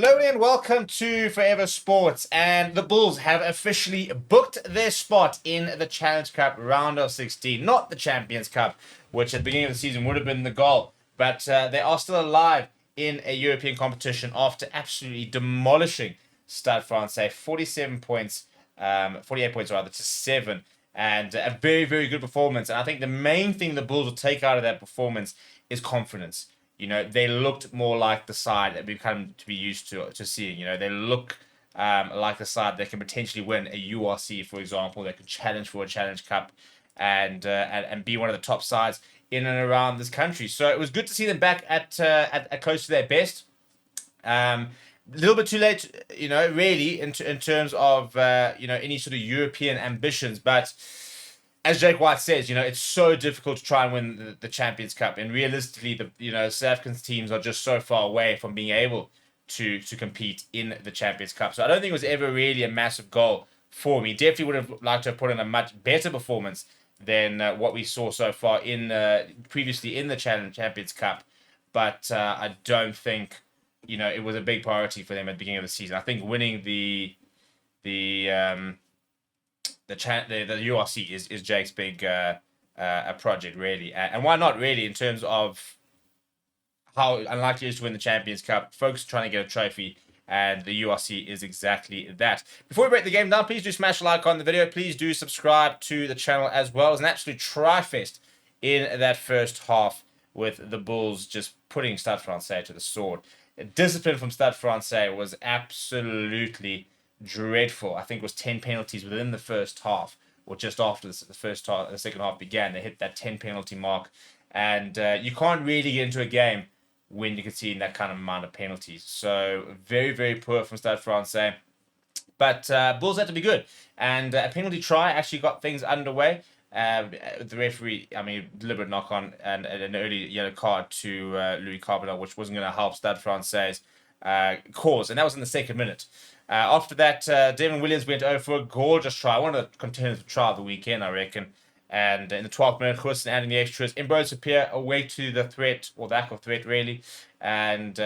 Hello and welcome to Forever Sports. And the Bulls have officially booked their spot in the Challenge Cup round of 16, not the Champions Cup, which at the beginning of the season would have been the goal. But they are still alive in a European competition after absolutely demolishing Stade Francais, 47 points, 48 points rather, to 7. And a very, very good performance. And I think the main thing the Bulls will take out of that performance is confidence. They looked more like the side that we've come to be used to seeing. They look like the side that can potentially win a URC, for example. They could challenge for a Challenge Cup and be one of the top sides in and around this country. So it was good to see them back at close to their best. A little bit too late, really, in terms of any sort of European ambitions, but as Jake White says, it's so difficult to try and win the Champions Cup, and realistically, South African teams are just so far away from being able to compete in the Champions Cup. So I don't think it was ever really a massive goal for me. Definitely would have liked to have put in a much better performance than what we saw so far in previously in the Champions Cup, but I don't think it was a big priority for them at the beginning of the season. I think winning the URC is Jake's big project, really. And why not, really, in terms of how unlikely it is to win the Champions Cup. Folks trying to get a trophy, and the URC is exactly that. Before we break the game down, please do smash a like on the video. Please do subscribe to the channel as well. It was an absolute tri-fest in that first half, with the Bulls just putting Stade Francais to the sword. Discipline from Stade Francais was absolutely dreadful. I think it was 10 penalties within the first half, or just after the second half began. They hit that 10 penalty mark, and you can't really get into a game when you can see that kind of amount of penalties. So very, very poor from Stade Francais. But Bulls had to be good, and a penalty try actually got things underway. The referee, deliberate knock on and an early yellow card to Louis Carpenter, which wasn't going to help Stade Francais' cause, and that was in the second minute. After that, Devin Williams went over for a gorgeous try, one of the contenders for try of the weekend, I reckon. And in the 12th minute, Hussen adding the extras. Mbose appear away to the threat, or lack of threat, really. And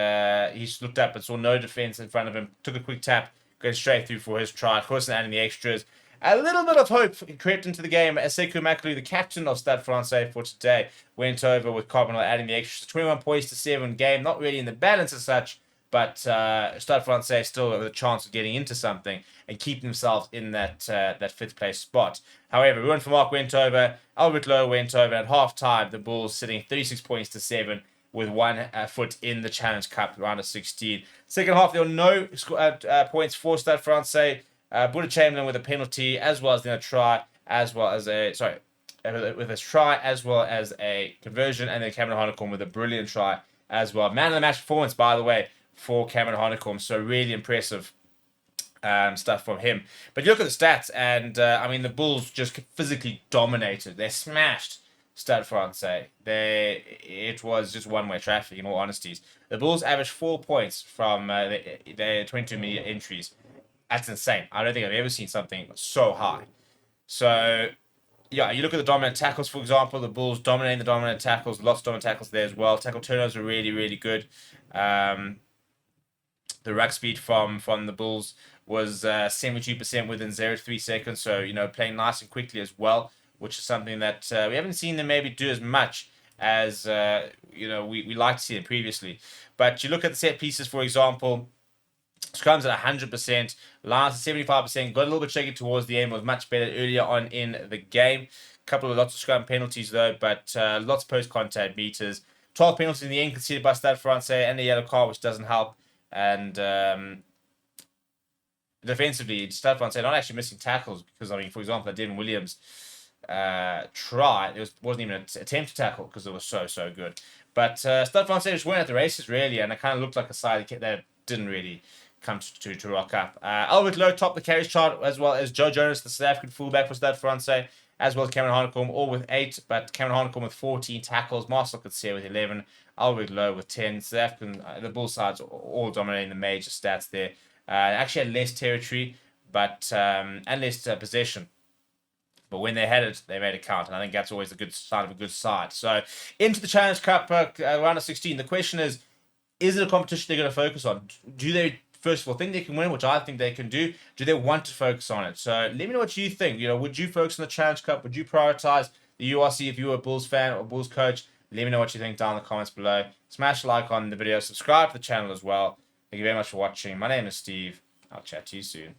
he just looked up and saw no defense in front of him. Took a quick tap, going straight through for his try. Hussen adding the extras. A little bit of hope crept into the game as Sekou Makalou, the captain of Stade Francais for today, went over with Carbonell adding the extras. 21 points to 7 game. Not really in the balance as such, but Stade Francais still with a chance of getting into something and keeping themselves in that fifth place spot. However, Ruben Vermaak went over, Albert Lowe went over. At half time, the Bulls sitting 36 points to 7 with one foot in the Challenge Cup round of 16. Second half, there were no points for Stade Francais. Buddha Chamberlain with a penalty, as well as then a try, with a try as well as a conversion, and then Cameron Hanekom with a brilliant try as well. Man of the match performance, by the way, for Cameron Hanekom. So really impressive stuff from him. But you look at the stats, and the Bulls just physically dominated. They smashed Stade Francais. It was just one-way traffic, in all honesty. The Bulls averaged 4 points from their 22 media entries. That's insane. I don't think I've ever seen something so high. So, yeah, you look at the dominant tackles, for example. The Bulls dominating the dominant tackles. Lots of dominant tackles there as well. Tackle turnovers are really, really good. The ruck speed from the Bulls was 72% within 0.3 seconds. So, playing nice and quickly as well, which is something that we haven't seen them maybe do as much as, we like to see them previously. But you look at the set pieces, for example. Scrums at 100%, lines at 75%, got a little bit shaky towards the end, was much better earlier on in the game. Lots of scrum penalties though, but lots of post-contact meters. 12 penalties in the end conceded by Stade Francais, and the yellow card, which doesn't help. And defensively, Stade Francais not actually missing tackles, because, for example, that Devin Williams try, it wasn't even an attempt to tackle because it was so good. But Stade Francais just weren't at the races, really, and it kind of looked like a side that didn't really come to rock up. Albert Lowe topped the carries chart, as well as Joe Jonas, the South African fullback for Stade Francais, as well as Cameron Hanekom, all with 8, but Cameron Hanekom with 14 tackles, Marcel Coetzee with 11, Albert Lowe with 10. South African, the Bull sides all dominating the major stats there. Actually had less territory, but and less possession. But when they had it, they made it count, and I think that's always a good sign of a good side. So into the Challenge Cup round of 16, the question is it a competition they're going to focus on? Do they first of all think they can win, which I think they can do? Do they want to focus on it? So let me know what you think. Would you focus on the Challenge Cup? Would you prioritize the URC if you were a Bulls fan or Bulls coach? Let me know what you think down in the comments below. Smash a like on the video. Subscribe to the channel as well. Thank you very much for watching. My name is Steve. I'll chat to you soon.